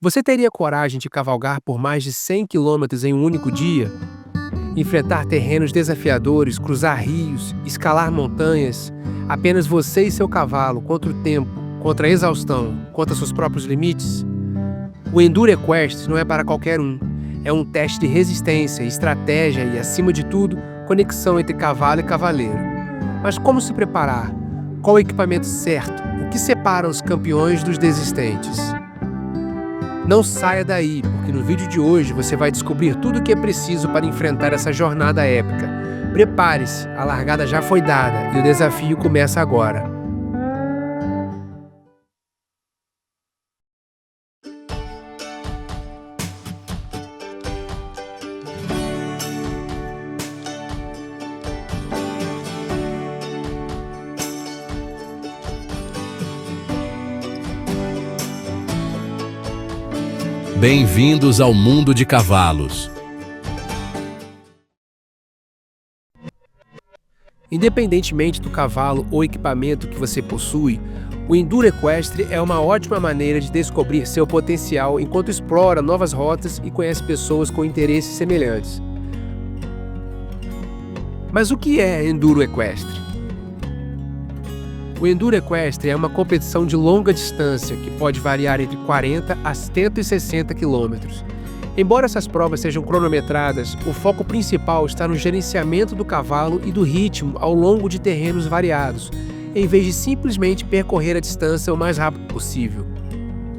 Você teria coragem de cavalgar por mais de 100 quilômetros em um único dia? Enfrentar terrenos desafiadores, cruzar rios, escalar montanhas, apenas você e seu cavalo contra o tempo, contra a exaustão, contra seus próprios limites? O Enduro Equestre não é para qualquer um. É um teste de resistência, estratégia e, acima de tudo, conexão entre cavalo e cavaleiro. Mas como se preparar? Qual o equipamento certo? O que separa os campeões dos desistentes? Não saia daí, porque no vídeo de hoje você vai descobrir tudo o que é preciso para enfrentar essa jornada épica. Prepare-se, a largada já foi dada e o desafio começa agora. Bem-vindos ao mundo de cavalos. Independentemente do cavalo ou equipamento que você possui, o Enduro Equestre é uma ótima maneira de descobrir seu potencial enquanto explora novas rotas e conhece pessoas com interesses semelhantes. Mas o que é Enduro Equestre? O Enduro Equestre é uma competição de longa distância que pode variar entre 40 a 160 quilômetros. Embora essas provas sejam cronometradas, o foco principal está no gerenciamento do cavalo e do ritmo ao longo de terrenos variados, em vez de simplesmente percorrer a distância o mais rápido possível.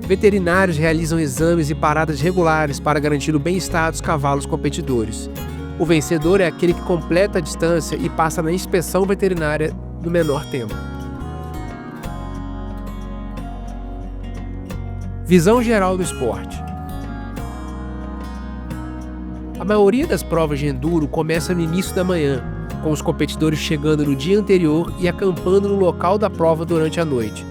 Veterinários realizam exames e paradas regulares para garantir o bem-estar dos cavalos competidores. O vencedor é aquele que completa a distância e passa na inspeção veterinária no menor tempo. Visão geral do esporte. A maioria das provas de enduro começa no início da manhã, com os competidores chegando no dia anterior e acampando no local da prova durante a noite.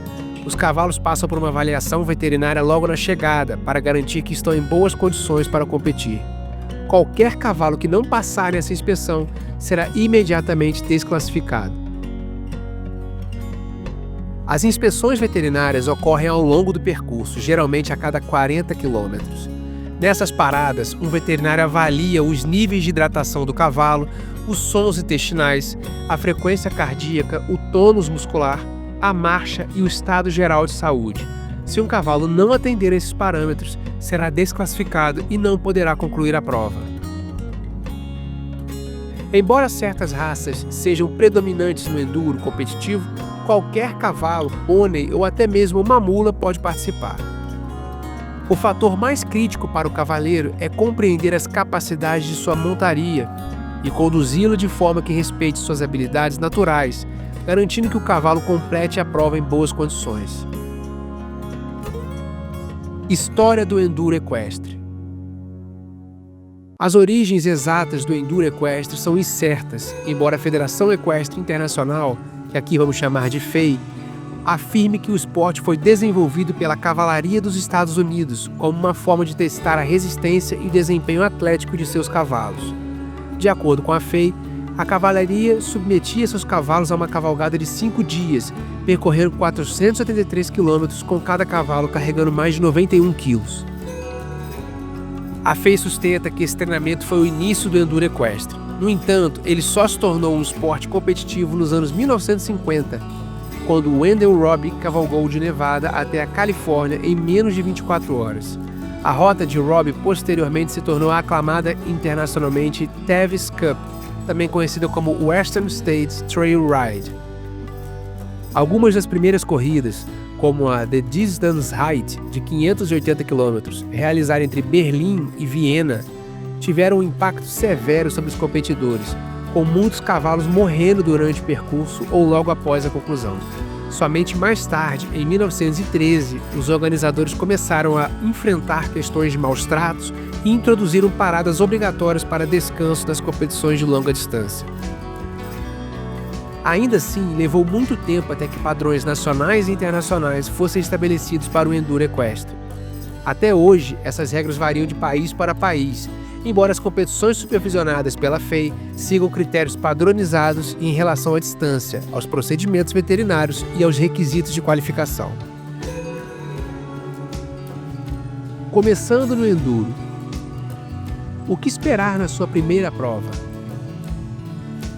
Os cavalos passam por uma avaliação veterinária logo na chegada, para garantir que estão em boas condições para competir. Qualquer cavalo que não passar nessa inspeção será imediatamente desclassificado. As inspeções veterinárias ocorrem ao longo do percurso, geralmente a cada 40 quilômetros. Nessas paradas, um veterinário avalia os níveis de hidratação do cavalo, os sons intestinais, a frequência cardíaca, o tônus muscular, a marcha e o estado geral de saúde. Se um cavalo não atender esses parâmetros, será desclassificado e não poderá concluir a prova. Embora certas raças sejam predominantes no enduro competitivo, qualquer cavalo, pônei ou até mesmo uma mula pode participar. O fator mais crítico para o cavaleiro é compreender as capacidades de sua montaria e conduzi-lo de forma que respeite suas habilidades naturais, garantindo que o cavalo complete a prova em boas condições. História do Enduro Equestre. As origens exatas do Enduro Equestre são incertas, embora a Federação Equestre Internacional, que aqui vamos chamar de FEI, afirme que o esporte foi desenvolvido pela cavalaria dos Estados Unidos como uma forma de testar a resistência e desempenho atlético de seus cavalos. De acordo com a FEI, a cavalaria submetia seus cavalos a uma cavalgada de 5 dias, percorrendo 473 quilômetros com cada cavalo carregando mais de 91 quilos. A FEI sustenta que esse treinamento foi o início do Enduro Equestre. No entanto, ele só se tornou um esporte competitivo nos anos 1950, quando Wendell Robbie cavalgou de Nevada até a Califórnia em menos de 24 horas. A rota de Robbie posteriormente se tornou a aclamada internacionalmente Tavis Cup, também conhecida como Western States Trail Ride. Algumas das primeiras corridas, como a The Distance Height, de 580 km, realizada entre Berlim e Viena, tiveram um impacto severo sobre os competidores, com muitos cavalos morrendo durante o percurso ou logo após a conclusão. Somente mais tarde, em 1913, os organizadores começaram a enfrentar questões de maus tratos e introduziram paradas obrigatórias para descanso nas competições de longa distância. Ainda assim, levou muito tempo até que padrões nacionais e internacionais fossem estabelecidos para o Enduro Equestre. Até hoje, essas regras variam de país para país, embora as competições supervisionadas pela FEI sigam critérios padronizados em relação à distância, aos procedimentos veterinários e aos requisitos de qualificação. Começando no enduro. O que esperar na sua primeira prova?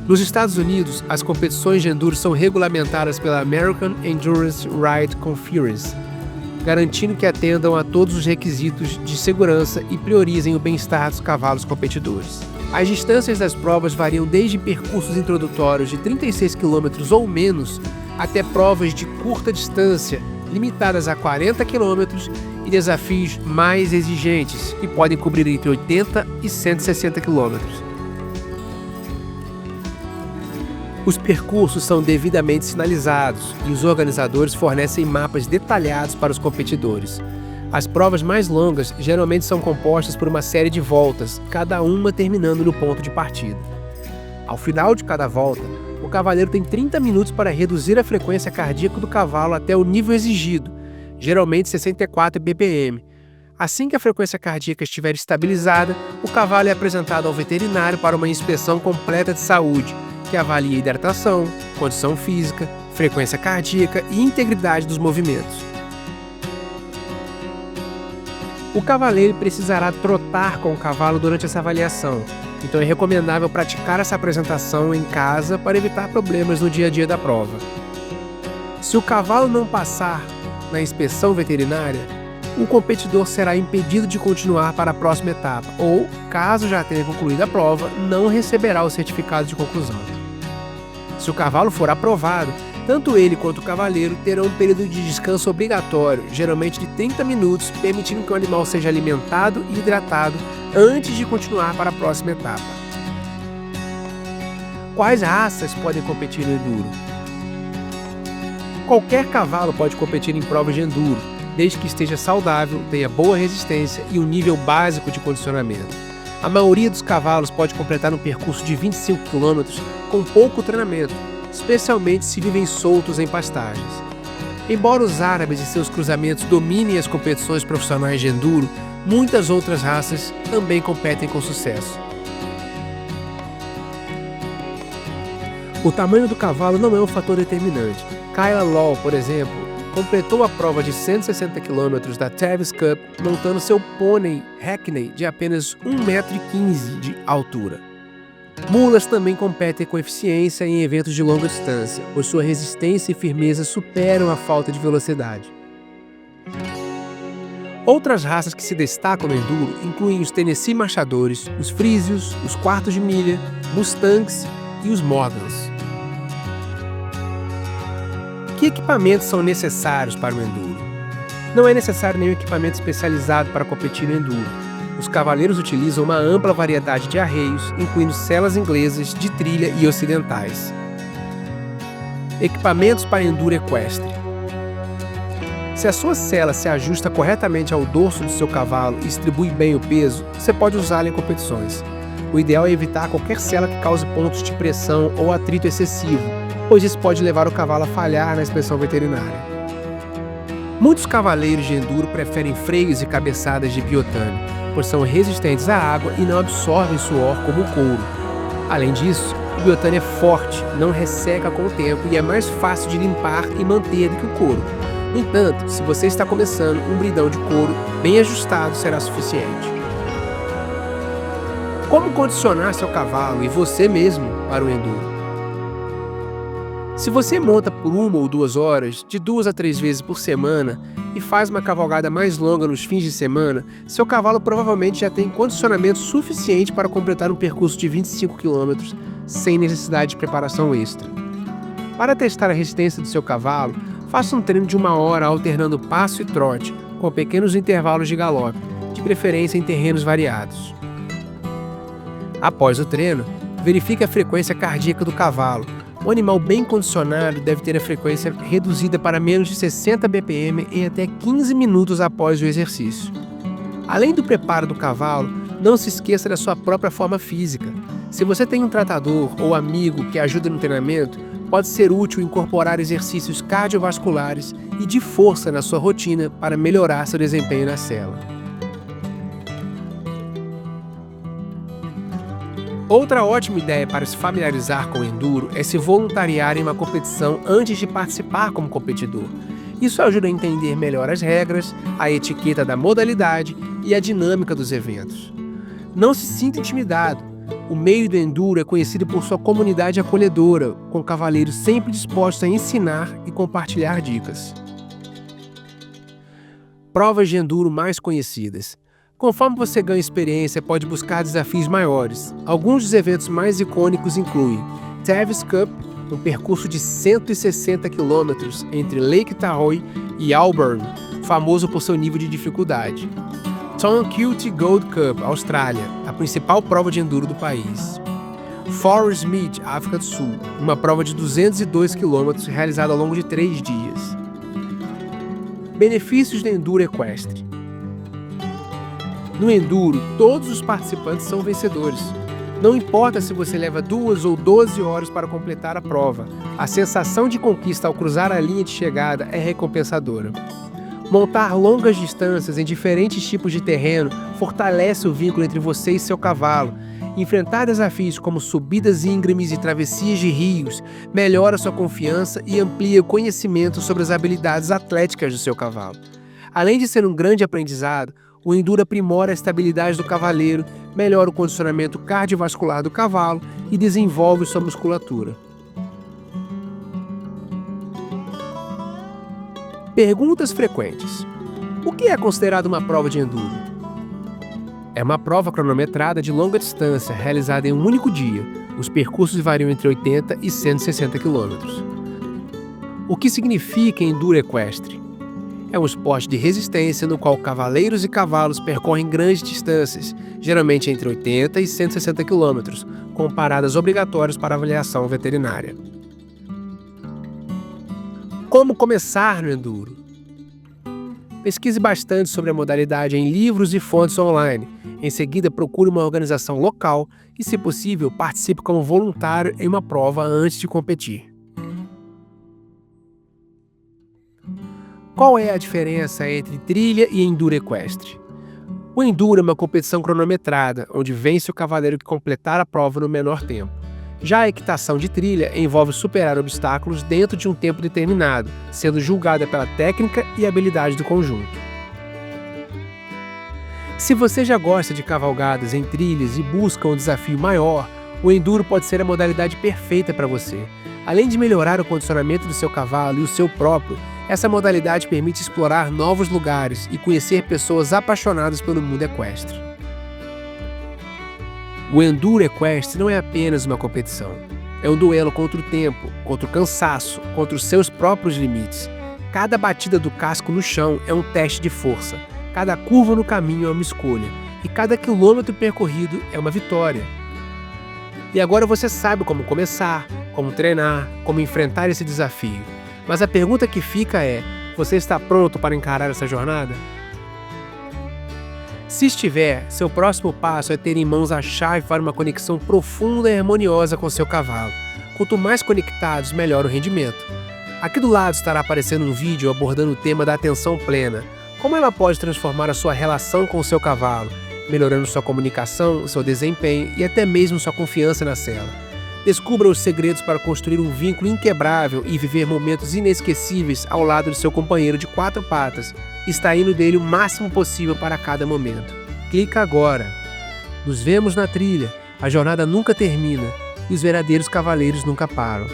Nos Estados Unidos, as competições de enduro são regulamentadas pela American Endurance Ride Conference, garantindo que atendam a todos os requisitos de segurança e priorizem o bem-estar dos cavalos competidores. As distâncias das provas variam desde percursos introdutórios de 36 km ou menos até provas de curta distância, limitadas a 40 km, e desafios mais exigentes, que podem cobrir entre 80 e 160 km. Os percursos são devidamente sinalizados e os organizadores fornecem mapas detalhados para os competidores. As provas mais longas geralmente são compostas por uma série de voltas, cada uma terminando no ponto de partida. Ao final de cada volta, o cavaleiro tem 30 minutos para reduzir a frequência cardíaca do cavalo até o nível exigido, geralmente 64 bpm. Assim que a frequência cardíaca estiver estabilizada, o cavalo é apresentado ao veterinário para uma inspeção completa de saúde, que avalia hidratação, condição física, frequência cardíaca e integridade dos movimentos. O cavaleiro precisará trotar com o cavalo durante essa avaliação, então é recomendável praticar essa apresentação em casa para evitar problemas no dia a dia da prova. Se o cavalo não passar na inspeção veterinária, o competidor será impedido de continuar para a próxima etapa ou, caso já tenha concluído a prova, não receberá o certificado de conclusão. Se o cavalo for aprovado, tanto ele quanto o cavaleiro terão um período de descanso obrigatório, geralmente de 30 minutos, permitindo que o animal seja alimentado e hidratado antes de continuar para a próxima etapa. Quais raças podem competir no enduro? Qualquer cavalo pode competir em provas de enduro, desde que esteja saudável, tenha boa resistência e um nível básico de condicionamento. A maioria dos cavalos pode completar um percurso de 25 km com pouco treinamento, especialmente se vivem soltos em pastagens. Embora os árabes e seus cruzamentos dominem as competições profissionais de enduro, muitas outras raças também competem com sucesso. O tamanho do cavalo não é um fator determinante. Kyla Law, por exemplo, completou a prova de 160 km da Travis Cup montando seu pônei Hackney de apenas 1,15 m de altura. Mulas também competem com eficiência em eventos de longa distância, pois sua resistência e firmeza superam a falta de velocidade. Outras raças que se destacam no enduro incluem os Tennessee Marchadores, os Frisios, os quartos de milha, Mustangs e os Morgans. Que equipamentos são necessários para o enduro? Não é necessário nenhum equipamento especializado para competir no enduro. Os cavaleiros utilizam uma ampla variedade de arreios, incluindo selas inglesas, de trilha e ocidentais. Equipamentos para enduro equestre. Se a sua sela se ajusta corretamente ao dorso do seu cavalo e distribui bem o peso, você pode usá-la em competições. O ideal é evitar qualquer sela que cause pontos de pressão ou atrito excessivo, pois isso pode levar o cavalo a falhar na inspeção veterinária. Muitos cavaleiros de enduro preferem freios e cabeçadas de biotânio, pois são resistentes à água e não absorvem suor como o couro. Além disso, o biotânio é forte, não resseca com o tempo e é mais fácil de limpar e manter do que o couro. No entanto, se você está começando, um bridão de couro bem ajustado será suficiente. Como condicionar seu cavalo e você mesmo para o enduro? Se você monta por 1 ou 2 horas, de 2 a 3 vezes por semana, e faz uma cavalgada mais longa nos fins de semana, seu cavalo provavelmente já tem condicionamento suficiente para completar um percurso de 25 km sem necessidade de preparação extra. Para testar a resistência do seu cavalo, faça um treino de 1 hora alternando passo e trote, com pequenos intervalos de galope, de preferência em terrenos variados. Após o treino, verifique a frequência cardíaca do cavalo. Um animal bem condicionado deve ter a frequência reduzida para menos de 60 bpm em até 15 minutos após o exercício. Além do preparo do cavalo, não se esqueça da sua própria forma física. Se você tem um tratador ou amigo que ajuda no treinamento, pode ser útil incorporar exercícios cardiovasculares e de força na sua rotina para melhorar seu desempenho na sela. Outra ótima ideia para se familiarizar com o enduro é se voluntariar em uma competição antes de participar como competidor. Isso ajuda a entender melhor as regras, a etiqueta da modalidade e a dinâmica dos eventos. Não se sinta intimidado. O meio do enduro é conhecido por sua comunidade acolhedora, com cavaleiros sempre dispostos a ensinar e compartilhar dicas. Provas de enduro mais conhecidas. Conforme você ganha experiência, pode buscar desafios maiores. Alguns dos eventos mais icônicos incluem Tavis Cup, um percurso de 160 km entre Lake Tahoe e Auburn, famoso por seu nível de dificuldade. Tom Quilty Gold Cup, Austrália, a principal prova de enduro do país. Forest Meet, África do Sul, uma prova de 202 km realizada ao longo de 3 dias. Benefícios do enduro equestre. No enduro, todos os participantes são vencedores. Não importa se você leva 2 ou 12 horas para completar a prova, a sensação de conquista ao cruzar a linha de chegada é recompensadora. Montar longas distâncias em diferentes tipos de terreno fortalece o vínculo entre você e seu cavalo. Enfrentar desafios como subidas íngremes e travessias de rios melhora sua confiança e amplia o conhecimento sobre as habilidades atléticas do seu cavalo. Além de ser um grande aprendizado, o enduro aprimora a estabilidade do cavaleiro, melhora o condicionamento cardiovascular do cavalo e desenvolve sua musculatura. Perguntas frequentes. O que é considerado uma prova de enduro? É uma prova cronometrada de longa distância, realizada em um único dia. Os percursos variam entre 80 e 160 km. O que significa enduro equestre? É um esporte de resistência no qual cavaleiros e cavalos percorrem grandes distâncias, geralmente entre 80 e 160 km, com paradas obrigatórias para avaliação veterinária. Como começar no enduro? Pesquise bastante sobre a modalidade em livros e fontes online. Em seguida, procure uma organização local e, se possível, participe como voluntário em uma prova antes de competir. Qual é a diferença entre trilha e enduro equestre? O enduro é uma competição cronometrada, onde vence o cavaleiro que completar a prova no menor tempo. Já a equitação de trilha envolve superar obstáculos dentro de um tempo determinado, sendo julgada pela técnica e habilidade do conjunto. Se você já gosta de cavalgadas em trilhas e busca um desafio maior, o enduro pode ser a modalidade perfeita para você. Além de melhorar o condicionamento do seu cavalo e o seu próprio, essa modalidade permite explorar novos lugares e conhecer pessoas apaixonadas pelo mundo equestre. O enduro equestre não é apenas uma competição. É um duelo contra o tempo, contra o cansaço, contra os seus próprios limites. Cada batida do casco no chão é um teste de força. Cada curva no caminho é uma escolha. E cada quilômetro percorrido é uma vitória. E agora você sabe como começar, como treinar, como enfrentar esse desafio. Mas a pergunta que fica é: você está pronto para encarar essa jornada? Se estiver, seu próximo passo é ter em mãos a chave para uma conexão profunda e harmoniosa com seu cavalo. Quanto mais conectados, melhor o rendimento. Aqui do lado estará aparecendo um vídeo abordando o tema da atenção plena. Como ela pode transformar a sua relação com o seu cavalo, melhorando sua comunicação, seu desempenho e até mesmo sua confiança na sela. Descubra os segredos para construir um vínculo inquebrável e viver momentos inesquecíveis ao lado de seu companheiro de 4 patas, extraindo dele o máximo possível para cada momento. Clica agora! Nos vemos na trilha, a jornada nunca termina e os verdadeiros cavaleiros nunca param.